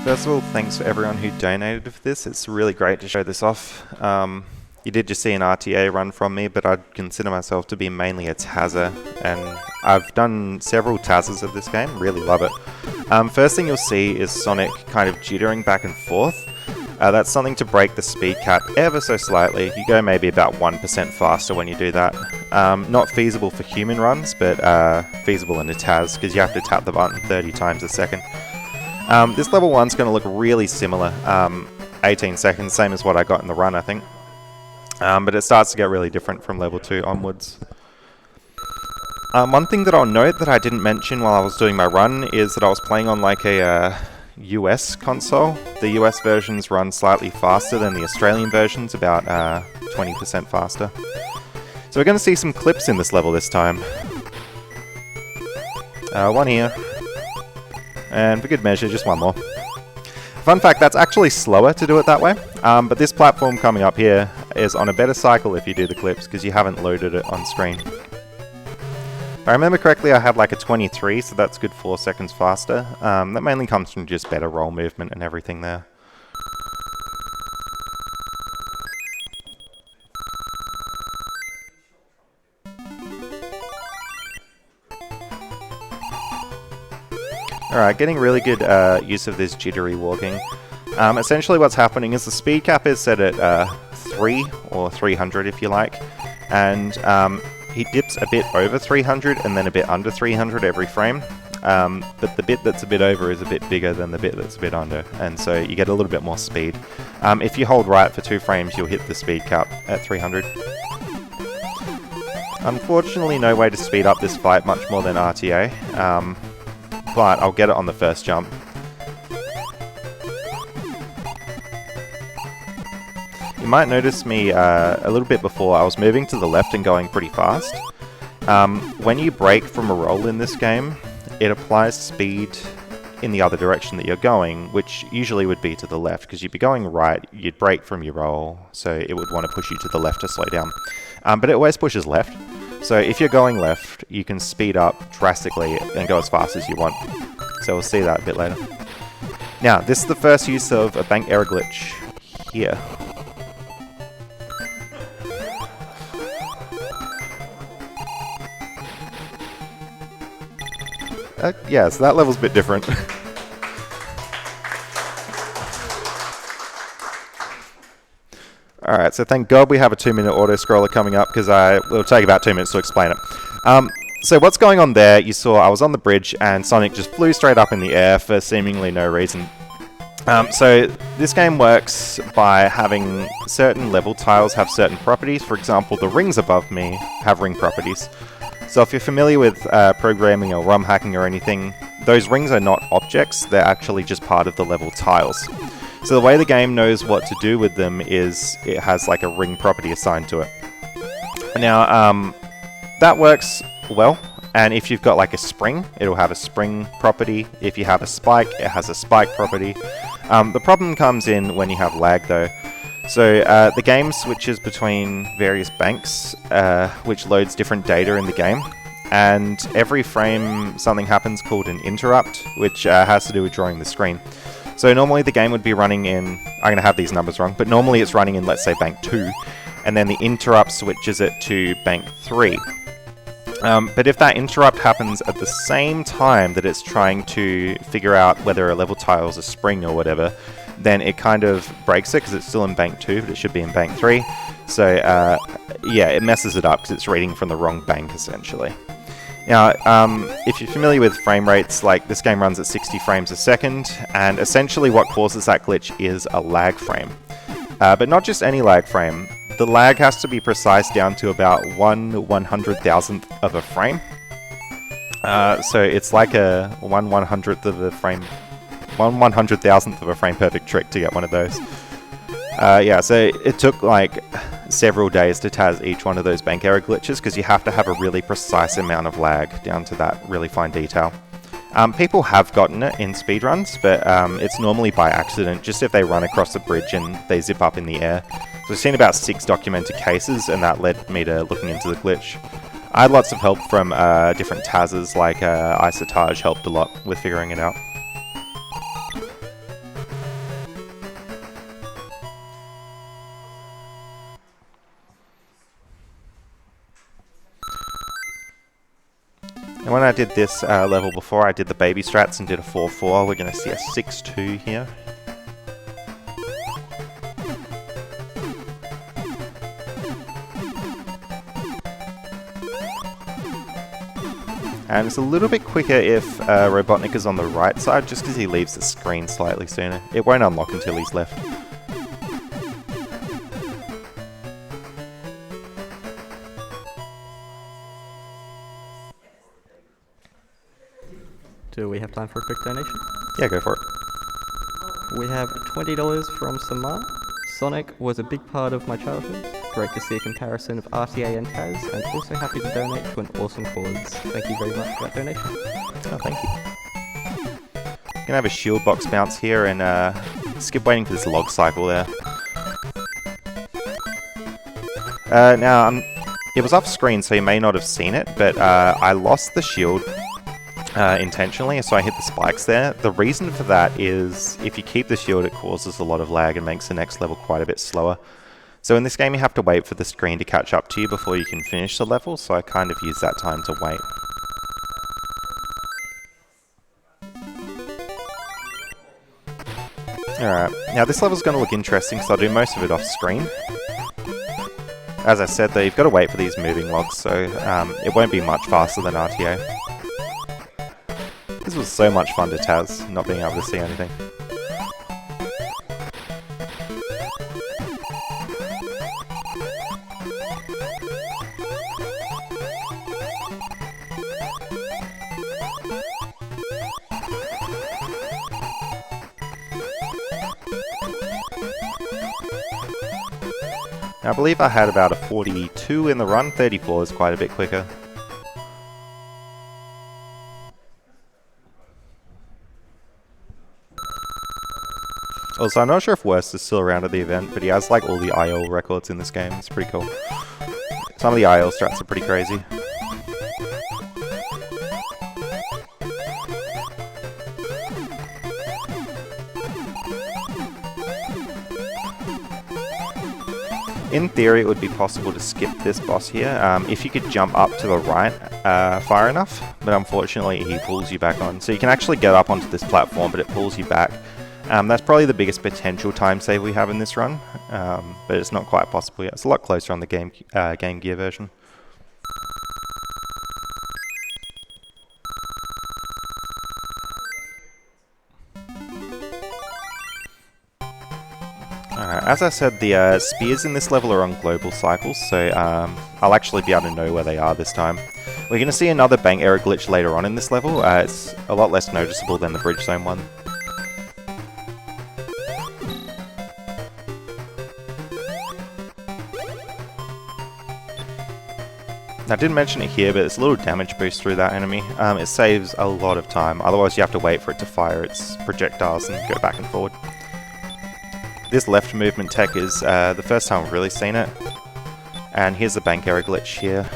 First of all, thanks for everyone who donated for this. It's really great to show this off. You did just see an RTA run from me, but I'd consider myself to be mainly a TASer, and I've done several TASs of this game, really love it. First thing you'll see is Sonic kind of jittering back and forth. That's something to break the speed cap ever so slightly. You go maybe about 1% faster when you do that. Not feasible for human runs, but feasible in a TAS, because you have to tap the button 30 times a second. This level 1's going to look really similar, 18 seconds, same as what I got in the run, I think. But it starts to get really different from level 2 onwards. One thing that I'll note that I didn't mention while I was doing my run is that I was playing on like a US console. The US versions run slightly faster than the Australian versions, about 20% faster. So we're going to see some clips in this level this time. One here. And for good measure, just one more. Fun fact, that's actually slower to do it that way, but this platform coming up here is on a better cycle if you do the clips, because you haven't loaded it on screen. If I remember correctly, I had like a 23, so that's good 4 seconds faster. That mainly comes from just better roll movement and everything there. Alright, getting really good use of this jittery walking. Essentially what's happening is the speed cap is set at 3 or 300 if you like, and he dips a bit over 300 and then a bit under 300 every frame, but the bit that's a bit over is a bit bigger than the bit that's a bit under, and so you get a little bit more speed. If you hold right for 2 frames, you'll hit the speed cap at 300. Unfortunately, no way to speed up this fight much more than RTA. But I'll get it on the first jump. You might notice me a little bit before, I was moving to the left and going pretty fast. When you brake from a roll in this game, it applies speed in the other direction that you're going, which usually would be to the left, because you'd be going right, you'd brake from your roll, so it would want to push you to the left to slow down. But it always pushes left. So if you're going left, you can speed up drastically and go as fast as you want. So we'll see that a bit later. Now, this is the first use of a bank error glitch here. Yeah, so that level's a bit different. Alright, so thank God we have a 2-minute auto-scroller coming up, because it'll take about 2 minutes to explain it. So what's going on there, you saw I was on the bridge and Sonic just flew straight up in the air for seemingly no reason. So this game works by having certain level tiles have certain properties. For example, the rings above me have ring properties. So if you're familiar with programming or ROM hacking or anything, those rings are not objects, they're actually just part of the level tiles. So the way the game knows what to do with them is it has like a ring property assigned to it. Now, that works well, and if you've got like a spring, it'll have a spring property. If you have a spike, it has a spike property. The problem comes in when you have lag though. So the game switches between various banks, which loads different data in the game. And every frame something happens called an interrupt, which has to do with drawing the screen. So normally the game would be running in, I'm going to have these numbers wrong, but normally it's running in, let's say, bank 2, and then the interrupt switches it to bank 3. But if that interrupt happens at the same time that it's trying to figure out whether a level tile is a spring or whatever, then it kind of breaks it, because it's still in bank 2, but it should be in bank 3. So yeah, it messes it up because it's reading from the wrong bank, essentially. Now, if you're familiar with frame rates, like this game runs at 60 frames a second, and essentially what causes that glitch is a lag frame. But not just any lag frame. The lag has to be precise down to about 1/100,000th of a frame. So it's like a 1/100th of a frame, 1/100,000th of a frame perfect trick to get one of those. Yeah, so it took like several days to TAS each one of those bank error glitches, because you have to have a really precise amount of lag down to that really fine detail. People have gotten it in speedruns, but it's normally by accident, just if they run across a bridge and they zip up in the air. So I've seen about 6 documented cases, and that led me to looking into the glitch. I had lots of help from different TASs, like Isotage helped a lot with figuring it out. when I did this level before, I did the baby strats and did a 4-4. We're going to see a 6-2 here. And it's a little bit quicker if Robotnik is on the right side, just because he leaves the screen slightly sooner. It won't unlock until he's left. Do we have time for a quick donation? Yeah, go for it. We have $20 from Samar. Sonic was a big part of my childhood. Great to see a comparison of RTA and TAS, and also happy to donate to an awesome cause. Thank you very much for that donation. Oh, thank you. Gonna have a shield box bounce here and skip waiting for this log cycle there. Now, it was off screen, so you may not have seen it, but I lost the shield intentionally, so I hit the spikes there. The reason for that is if you keep the shield, it causes a lot of lag and makes the next level quite a bit slower. So in this game, you have to wait for the screen to catch up to you before you can finish the level, so I kind of use that time to wait. Alright, now this level's going to look interesting because I'll do most of it off screen. As I said though, you've got to wait for these moving logs, so it won't be much faster than RTA. This was so much fun to TAS, not being able to see anything. Now, I believe I had about a 42 in the run. 34 is quite a bit quicker. Also, I'm not sure if Worst is still around at the event, but he has like all the IL records in this game. It's pretty cool. Some of the IL strats are pretty crazy. In theory, it would be possible to skip this boss here if you could jump up to the right far enough, but unfortunately he pulls you back on. So you can actually get up onto this platform, but it pulls you back. That's probably the biggest potential time save we have in this run, but it's not quite possible yet. It's a lot closer on the Game Gear version. As I said, the spears in this level are on global cycles, so I'll actually be able to know where they are this time. We're going to see another bank error glitch later on in this level. It's a lot less noticeable than the bridge zone one. I didn't mention it here, but there's a little damage boost through that enemy. It saves a lot of time, otherwise you have to wait for it to fire its projectiles and go back and forward. This left movement tech is the first time I've really seen it. And here's the bank error glitch here.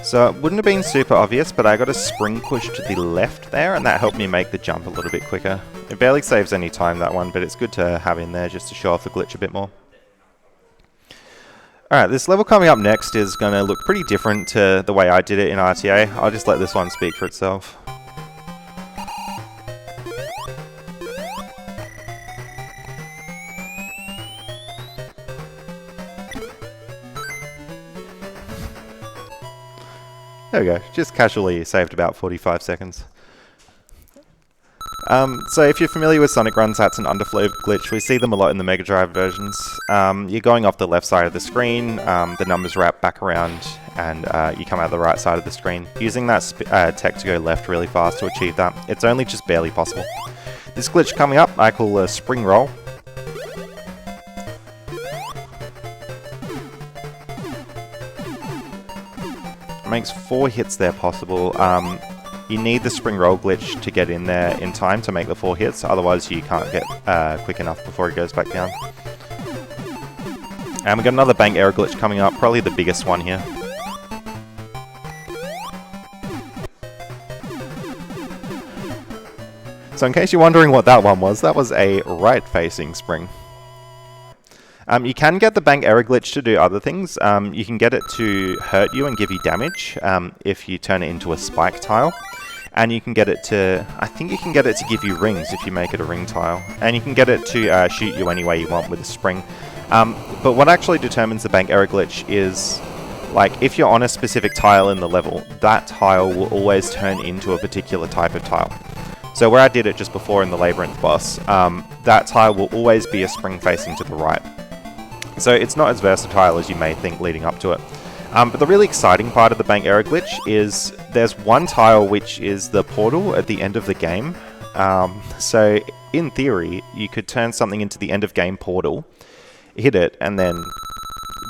So it wouldn't have been super obvious, but I got a spring push to the left there, and that helped me make the jump a little bit quicker. It barely saves any time, that one, but it's good to have in there just to show off the glitch a bit more. Alright, this level coming up next is going to look pretty different to the way I did it in RTA. I'll just let this one speak for itself. There we go, just casually saved about 45 seconds. So if you're familiar with Sonic runs, that's an underflow glitch. We see them a lot in the Mega Drive versions. You're going off the left side of the screen, the numbers wrap back around, and you come out the right side of the screen. Using that tech to go left really fast to achieve that, it's only just barely possible. This glitch coming up, I call a spring roll. Makes 4 hits there possible. You need the spring roll glitch to get in there in time to make the 4 hits, otherwise you can't get quick enough before it goes back down. And we've got another bank error glitch coming up, probably the biggest one here. So in case you're wondering what that one was, that was a right-facing spring. You can get the bank error glitch to do other things. You can get it to hurt you and give you damage if you turn it into a spike tile. And you can get it to, I think you can get it to give you rings if you make it a ring tile. And you can get it to shoot you any way you want with a spring. But what actually determines the bank error glitch is, like, if you're on a specific tile in the level, that tile will always turn into a particular type of tile. So where I did it just before in the Labyrinth boss, that tile will always be a spring facing to the right. So it's not as versatile as you may think leading up to it. But the really exciting part of the bank error glitch is there's one tile which is the portal at the end of the game. So in theory, you could turn something into the end of game portal, hit it, and then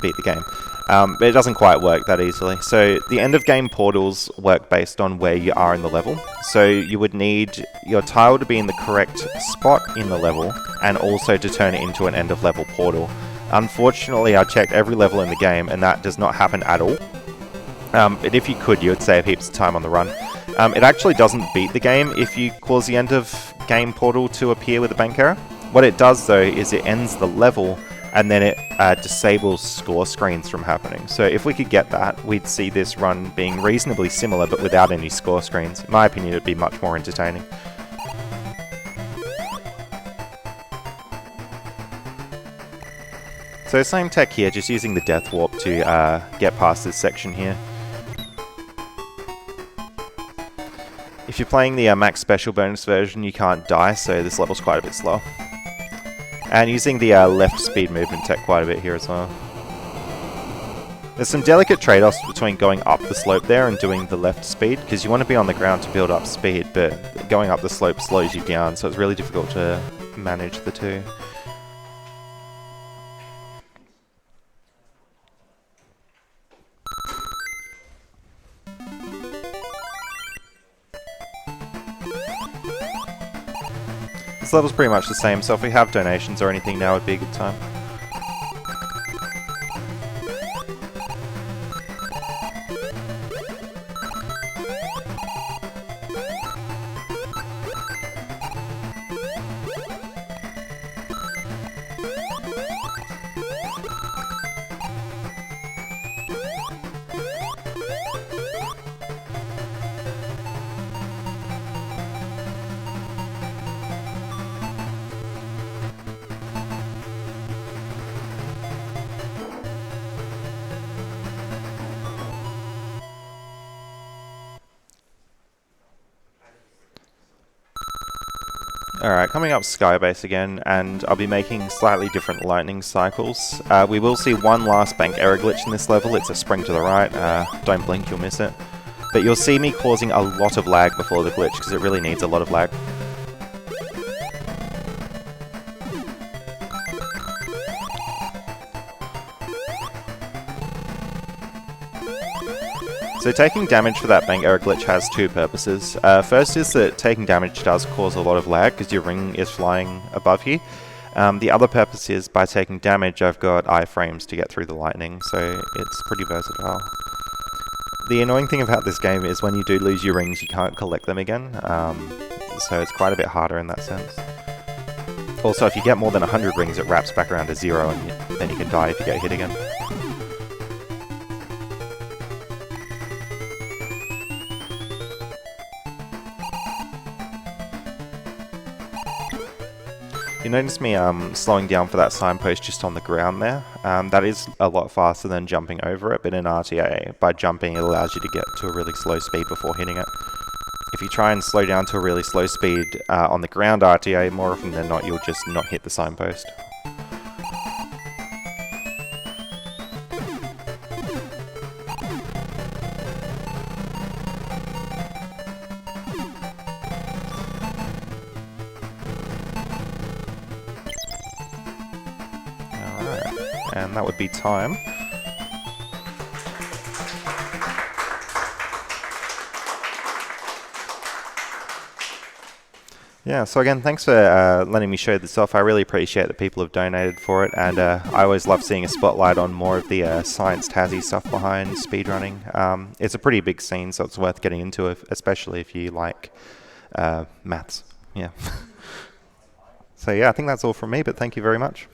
beat the game. But it doesn't quite work that easily. So the end of game portals work based on where you are in the level. So you would need your tile to be in the correct spot in the level and also to turn it into an end of level portal. Unfortunately, I checked every level in the game and that does not happen at all. But if you could, you would save heaps of time on the run. It actually doesn't beat the game if you cause the end of game portal to appear with a bank error. What it does though is it ends the level and then it disables score screens from happening. So if we could get that, we'd see this run being reasonably similar but without any score screens. In my opinion, it'd be much more entertaining. So same tech here, just using the death warp to get past this section here. If you're playing the max special bonus version, you can't die, so this level's quite a bit slower. And using the left speed movement tech quite a bit here as well. There's some delicate trade-offs between going up the slope there and doing the left speed, because you want to be on the ground to build up speed, but going up the slope slows you down, so it's really difficult to manage the two. This level's pretty much the same, so if we have donations or anything now would be a good time. Alright, coming up Skybase again, and I'll be making slightly different lightning cycles. We will see one last bank error glitch in this level. It's a spring to the right. Don't blink, you'll miss it. But you'll see me causing a lot of lag before the glitch, because it really needs a lot of lag. So taking damage for that bank error glitch has two purposes. First is that taking damage does cause a lot of lag because your ring is flying above you. The other purpose is by taking damage I've got iframes to get through the lightning, so it's pretty versatile. The annoying thing about this game is when you do lose your rings you can't collect them again, so it's quite a bit harder in that sense. Also, if you get more than 100 rings it wraps back around to 0 and then you can die if you get hit again. You notice me slowing down for that signpost just on the ground there. That is a lot faster than jumping over it, but in RTA, by jumping it allows you to get to a really slow speed before hitting it. If you try and slow down to a really slow speed on the ground RTA, more often than not you'll just not hit the signpost. And that would be time. Yeah, so again, thanks for letting me show this off. I really appreciate that people have donated for it, and I always love seeing a spotlight on more of the science TASy stuff behind speedrunning. It's a pretty big scene, so it's worth getting into, especially if you like maths. Yeah. So yeah, I think that's all from me, but thank you very much.